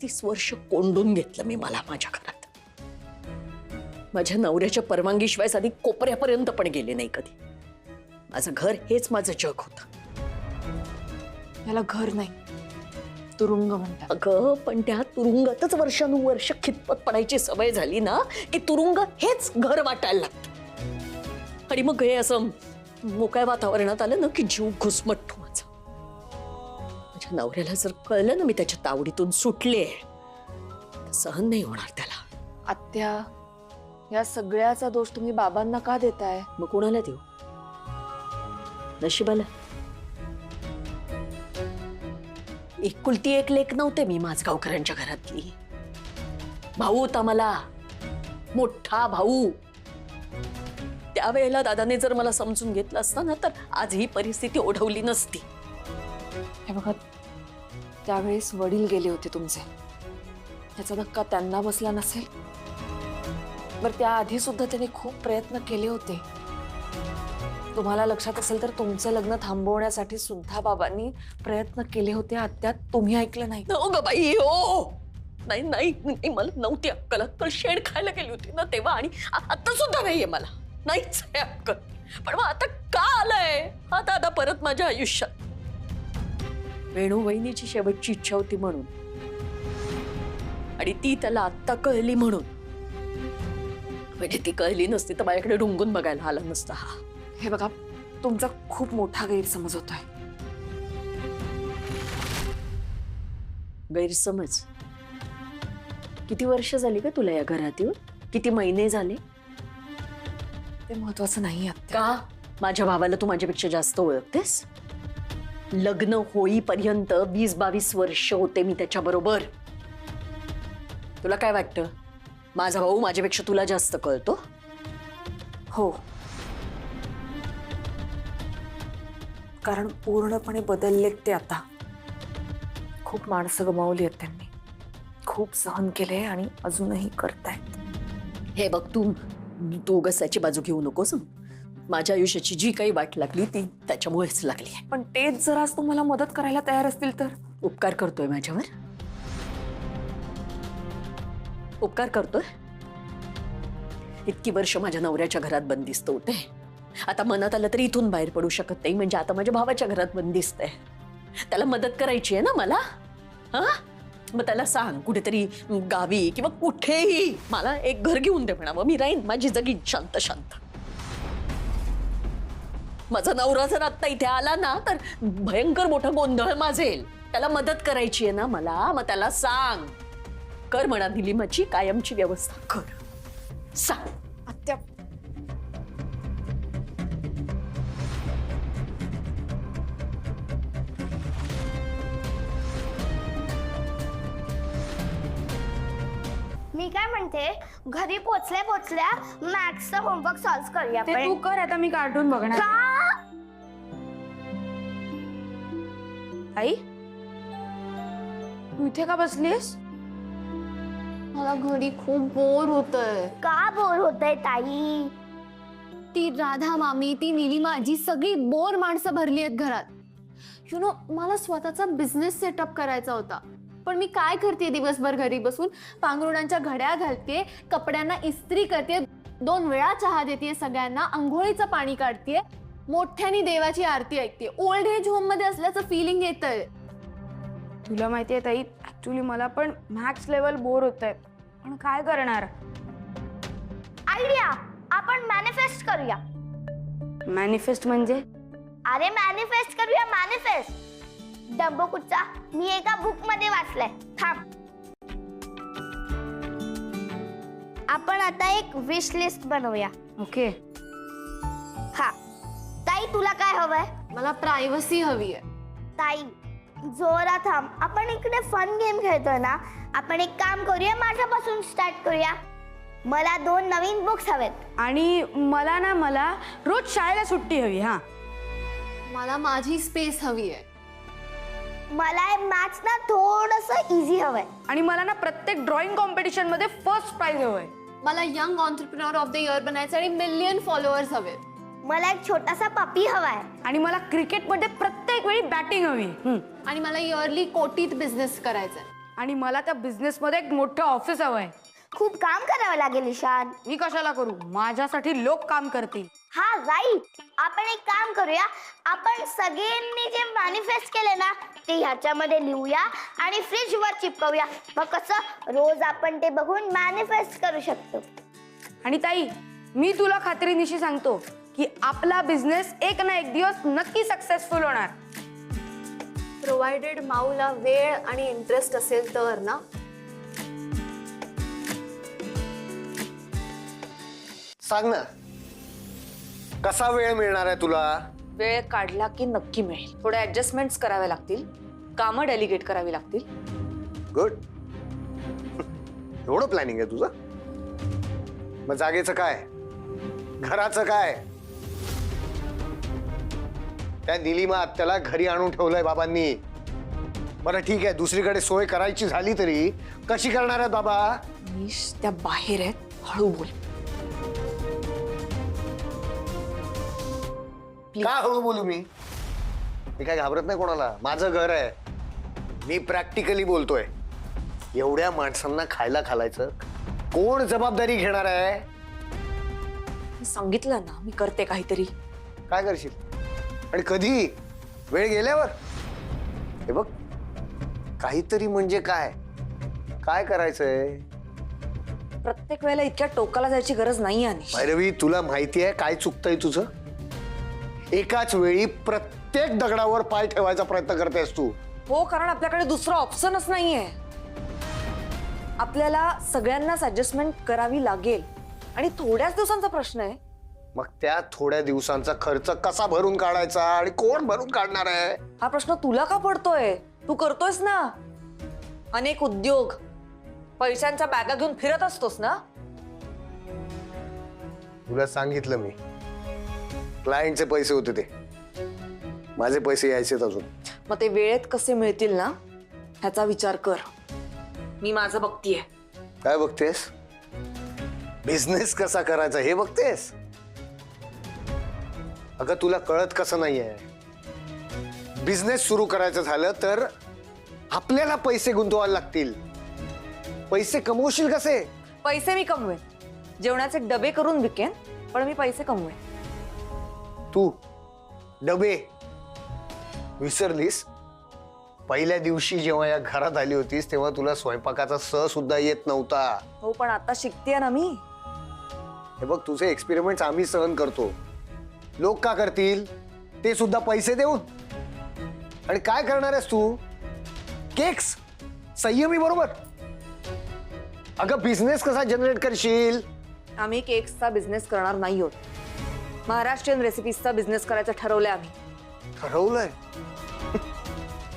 35 वर्ष कोंडून घेतलं मी मला माझ्या घरात. माझ्या नवऱ्याच्या परवानगीशिवाय साधी कोपऱ्यापर्यंत पण गेले नाही कधी. माझं घर हेच माझं जग होतं. याला घर नाही, तुरुंग म्हणतात. अगं पण त्या तुरुंगातच वर्षानुवर्ष खितपत पडायची सवय झाली ना की तुरुंग हेच घर वाटायला लागतं. आणि मग हे असं मोकळ्या वातावरणात आलं ना की जीव घुसमटतो माझा. माझ्या नवऱ्याला जर कळलं ना मी त्याच्या तावडीतून सुटले तर सहन नाही होणार त्याला. आत्या, या सगळ्याचा दोष तुम्ही बाबांना का देताय? मग कोणाला देऊ? नशिबाला. एकुलती एक लेक नव्हते मी माझगावकरांच्या घरातली. भाऊ होता मला, मोठा भाऊ. त्यावेळेला दादाने जर मला समजून घेतलं असतं ना तर आज ही परिस्थिती ओढवली नसती. हे बघा, त्यावेळेस वडील गेले होते तुमचे, त्याचा धक्का त्यांना बसला नसेल. बरं, त्याआधी सुद्धा त्यांनी खूप प्रयत्न केले होते. तुम्हाला लक्षात असेल तर तुमचं लग्न थांबवण्यासाठी सुद्धा बाबांनी प्रयत्न केले होते. आत्या, तुम्ही ऐकलं नाही. हो ग बाई, हो. नाही नाही नाही, मला नव्हती अक्कल. अक्कल शेड खायला गेली होती ना तेव्हा, आणि आता सुद्धा नाहीये मला. नाहीच आहे अक्कल. पण मग आता का आलंय हा दादा परत माझ्या आयुष्यात? वेणू वहिनीची शेवटची इच्छा होती म्हणून, आणि ती त्याला आत्ता कळली म्हणून. म्हणजे ती कळली नसती तर माझ्याकडे ढुंगून बघायला आला नसता हा. हे बघा, तुमचा खूप मोठा गैरसमज होतोय. गैरसमज? किती वर्ष झाली का तुला या घरात येऊन? किती महिने झाले? ते महत्वाचं नाही आत्या. का? माझ्या भावाला तू माझ्यापेक्षा जास्त ओळखतेस? लग्न होईपर्यंत 20-22 वर्ष होते मी त्याच्याबरोबर. तुला काय वाटतं माझा भाऊ माझ्यापेक्षा तुला जास्त कळतो? हो, कारण पूर्णपणे बदललेत ते आता. खूप माणसं गमावली आहेत त्यांनी, खूप सहन केले आणि अजूनही करतायत. हे बघ, तू गसाची बाजू घेऊ नकोस. माझ्या आयुष्याची जी काही वाट लागली ती त्याच्यामुळेच लागली आहे. पण तेच जर आज तुम्हाला मदत करायला तयार असतील तर? उपकार करतोय माझ्यावर? उपकार करतोय? इतकी वर्ष माझ्या नवऱ्याच्या घरात बंदिस्त होते. आता मनात आलं तरी इथून बाहेर पडू शकत नाही. म्हणजे आता माझ्या भावाच्या घरात बंदिस्त आहे. त्याला मदत करायची आहे ना मला. हा, मग त्याला सांग कुठेतरी गावी किंवा कुठेही मला एक घर घेऊन दे म्हणावं. मी राहीन माझी जगी शांत शांत. माझा नवरा जर आता इथे आला ना तर भयंकर मोठा गोंधळ माजेल. त्याला मदत करायची आहे ना मला, मग त्याला सांग कर म्हणा निलिमाची कायमची व्यवस्था कर. सांग. आत्या, मी काय म्हणते, घरी पोचल्या मॅथ्सचा होमवर्क सॉल्व करूया ते आपण. तू कर, आता मी कार्टून बघणार. का? आई, तू इथे का बसलीस? मला घरी खूप बोर होतंय. का बोर होतंय ताई? ती राधा मामी, ती नीलिमा, जी सगळी बोर माणसं भरली आहेत घरात. यु नो, मला स्वतःचा बिझनेस सेटअप करायचा होता, पण मी काय करते दिवसभर घरी बसून? पांघरुणांच्या घड्या घालते, कपड्यांना इस्त्री करते, 2 वेळा चहा देते सगळ्यांना, अंघोळीचं पाणी काढते, मोठ्याने देवाची आरती ऐकते. ओल्ड एज होम मध्ये असल्याचं फिलिंग येतंय. तुला माहितीये ताई, ऍक्च्युली मला पण मॅक्स लेवल बोर होतंय, पण काय करणार? आयडिया, आपण मॅनिफेस्ट करूया. मॅनिफेस्ट म्हणजे? अरे मॅनिफेस्ट करूया, मॅनिफेस्ट. डंबोकुटचा मी एका बुक मध्ये वाचलाय. थांब, आपण आता एक विश लिस्ट बनवूया. ओके. हा ताई, तुला काय हवंय? मला प्रायव्हसी हवी आहे. ताई जोरा थांब, आपण इकडे फन गेम खेळतोय ना. आपण एक काम करूया, माझ्यापासून स्टार्ट करूया. मला 2 नवीन बुक्स हवेत. आणि मला रोज शाळेला सुट्टी हवी. हा, मला माझी स्पेस हवी आहे. मला मॅथ्स ना थोडंसं इझी हवंय. आणि मला ना प्रत्येक ड्रॉइंग कॉम्पिटिशन मध्ये फर्स्ट प्राइज हवंय. मला young entrepreneur of the year बनायचं आणि 1 मिलियन फॉलोअर्स हवे. मला एक छोटासा पपी हवाय. आणि मला क्रिकेटमध्ये प्रत्येक वेळी बॅटिंग हवी. आणि मला इयरली कोटीत बिझनेस करायचा आहे. आणि मला त्या बिझनेसमध्ये एक मोठं ऑफिस हवंय. खूप काम करावं लागेल ईशान. मी कशाला करू, माझ्यासाठी लोक काम करतील. हा राईट. आपण एक काम करूया, आपण सगळ्यांनी जे मॅनिफेस्ट केले ना ते ह्याच्यामध्ये लिहूया आणि फ्रीजवर चिपकवूया. मग कसं रोज आपण ते बघून मॅनिफेस्ट करू शकतो. आणि ताई, मी तुला खात्रीनिशी सांगतो की आपला बिझनेस एक ना एक दिवस नक्की सक्सेसफुल होणार. प्रोव्हायडेड माऊला वेळ आणि इंटरेस्ट असेल तर ना. सांग ना, कसा वेळ मिळणार आहे तुला? वेळ काढला की नक्की मिळेल. थोड्या ऍडजस्टमेंट्स कराव्या लागतील, कामं डेलिगेट करावी लागतील. गुड. एवढं प्लॅनिंग आहे तुझं? मग जागेचं काय, घराचं काय? त्या निलिमा आत्याला घरी आणून ठेवलंय बाबांनी. बरं ठीक आहे, दुसरीकडे सोय करायची झाली तरी कशी करणार आहेत बाबा? मनीष, त्या बाहेर आहेत, हळू बोल. का हळू बोलू मी काय घाबरत नाही कोणाला. माझं घर आहे, मी प्रॅक्टिकली बोलतोय. एवढ्या माणसांना खायला घालायचं कोण जबाबदारी घेणार आहे? मी सांगितलं ना, मी करते काहीतरी. काय करशील आणि कधी? वेळ गेल्यावर? हे बघ, काहीतरी म्हणजे काय काय करायचंय? प्रत्येक वेळेला इतक्या टोकाला जायची गरज नाही अनिश. भैरवी, तुला माहिती आहे काय चुकतंय तुझं? एकाच वेळी प्रत्येक दगडावर पाय ठेवायचा प्रयत्न करतेस तू. हो, कारण आपल्याकडे दुसरं ऑप्शनच नाहीये. आपल्याला सगळ्यांनाच ऍडजस्टमेंट करावी लागेल आणि थोड्याच दिवसांचा प्रश्न आहे. मग त्या थोड्या दिवसांचा खर्च कसा भरून काढायचा आणि कोण भरून काढणार आहे? हा प्रश्न तुला का पडतोय? तू करतोयस ना अनेक उद्योग, पैशांच्या बॅगा घेऊन फिरत असतोस ना. तुला सांगितलं मी, क्लायंटचे पैसे होते ते, माझे पैसे यायचेत अजून. मग ते वेळेत कसे मिळतील ना ह्याचा विचार कर. मी माझं बघतीये. काय बघतेस? बिझनेस कसा करायचा हे बघतेस? अगं तुला कळत कसं नाहीये, बिझनेस सुरू करायचं झालं तर आपल्याला पैसे गुंतवायला लागतील. पैसे कमवशील कसे? पैसे मी कमवेन, जेवणाचे डबे करून विकेन, पण मी पैसे कमवेन. तू डबे विसरलीस? पहिल्या दिवशी जेव्हा या घरात आली होतीस तेव्हा तुला स्वयंपाकाचा स सुद्धा येत नव्हता. हो, पण आता शिकतेय ना मी. हे बघ, तुझे एक्सपेरिमेंट आम्ही सहन करतो, लोक का करतील? ते सुद्धा पैसे देऊन. आणि काय करणार आहेस तू? केक्स संयमी बरोबर. अगं बिझनेस कसा जनरेट करशील? आम्ही केक्सचा बिझनेस करणार नाही आहोत. महाराष्ट्रीयन रेसिपीजचा बिझनेस करायचं ठरवलंय आम्ही. ठरवलंय?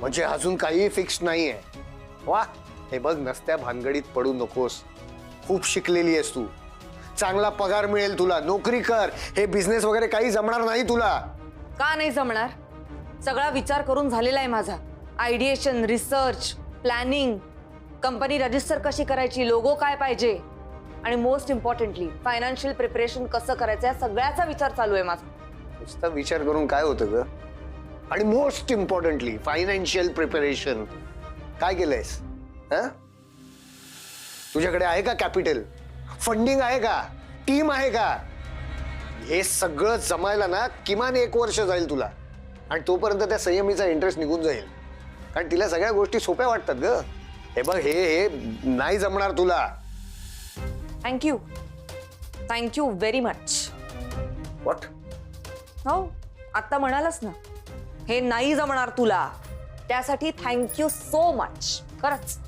म्हणजे अजून काही फिक्स नाहीये. वा, हे बघ, नसत्या भानगडीत पडू नकोस. खूप शिकलेली आहेस तू, चांगला पगार मिळेल तुला, नोकरी कर. हे बिझनेस वगैरे काही जमणार नाही तुला. का नाही जमणार? सगळा विचार करून झालेला आहे माझा. आयडिएशन, रिसर्च, प्लॅनिंग, कंपनी रजिस्टर कशी करायची, लोगो काय पाहिजे, आणि मोस्ट इम्पॉर्टंटली फायनान्शियल प्रिपरेशन कसं करायचं, या सगळ्याचा विचार चालू आहे माझा. नुसता विचार करून काय होतं ग? आणि मोस्ट इम्पॉर्टंटली फायनान्शियल प्रिपरेशन काय केलंयस? तुझ्याकडे आहे का कॅपिटल? फंडिंग आहे का? टीम आहे का? हे सगळं जमायला ना किमान 1 वर्ष जाईल तुला. आणि तोपर्यंत त्या संयमीचा इंटरेस्ट निघून जाईल, कारण तिला सगळ्या गोष्टी सोप्या वाटतात ग. हे बघ, हे नाही जमणार तुला. Thank you, thank you very much. What? हो, आता म्हणालच ना, हे नाही जमणार तुला, त्यासाठी थँक्यू सो मच. खरंच.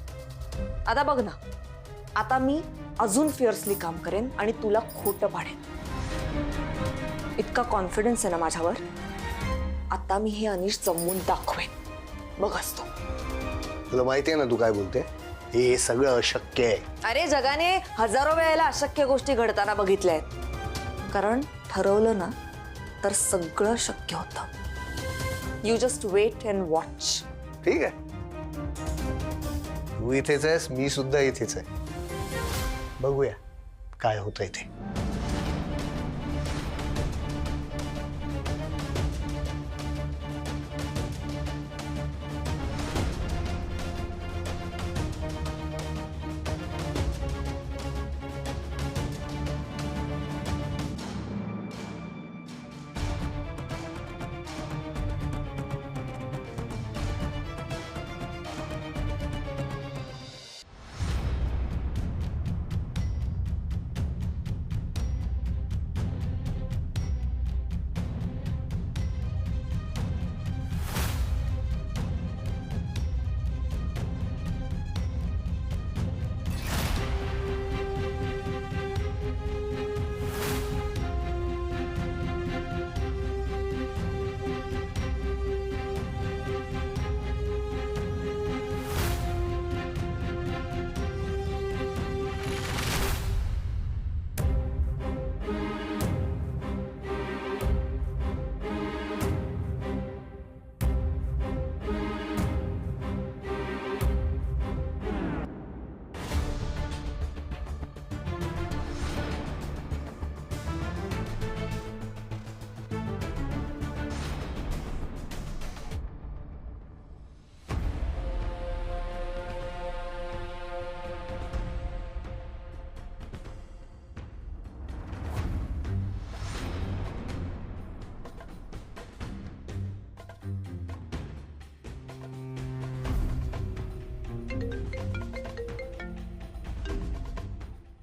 आता बघ ना, आता मी अजून फिअर्सली काम करेन आणि तुला खोटं पाडेन. इतका कॉन्फिडन्स आहे ना माझ्यावर. आता मी हे अनिश जमवून दाखवेन, बघ असतो. तुला माहितीये ना तू काय बोलते? हे सगळं अशक्य आहे. अरे, जगाने हजारो वेळेला अशक्य गोष्टी घडताना बघितल्या आहेत. कारण ठरवलं ना तर सगळं शक्य होतं. You just wait and watch. ठीक आहे, तू इथेच आहेस, मी सुद्धा इथेच आहे. बघूया काय होतंय ते.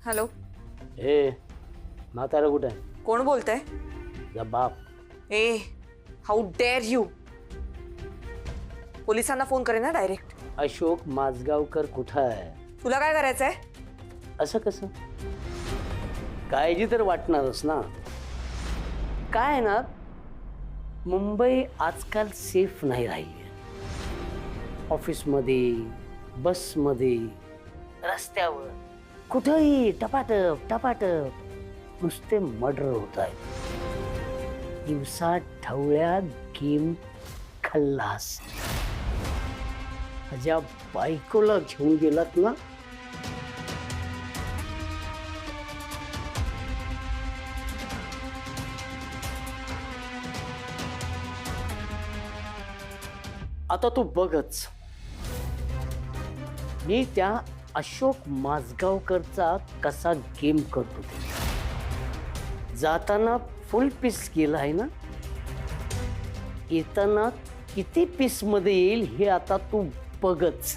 हॅलो, ए म्हातारा कुठे आहे? कोण बोलतंय? जा बाप. ए, हाऊ डेअर यू. पोलिसांना फोन करे ना डायरेक्ट. अशोक माझगावकर कुठं आहे? तुला काय करायचंय? असं कसं? काळजी तर वाटणारच ना. काय आहे ना, मुंबई आजकाल सेफ नाही राहिली. ऑफिसमध्ये, बसमध्ये, रस्त्यावर कुठंही टपाटप टपाटप नुसते मर्डर होत आहेत. दिवसा ढवळ्या गेम खल्लास. माझ्या बायकोला घेऊन गेलात ना, आता तू बघच. मी त्या अशोक माझगावकरचा कसा गेम करतो ते. जाताना फुल पीस केला आहे ना, येताना किती पीस मध्ये येईल हे आता तू बघच.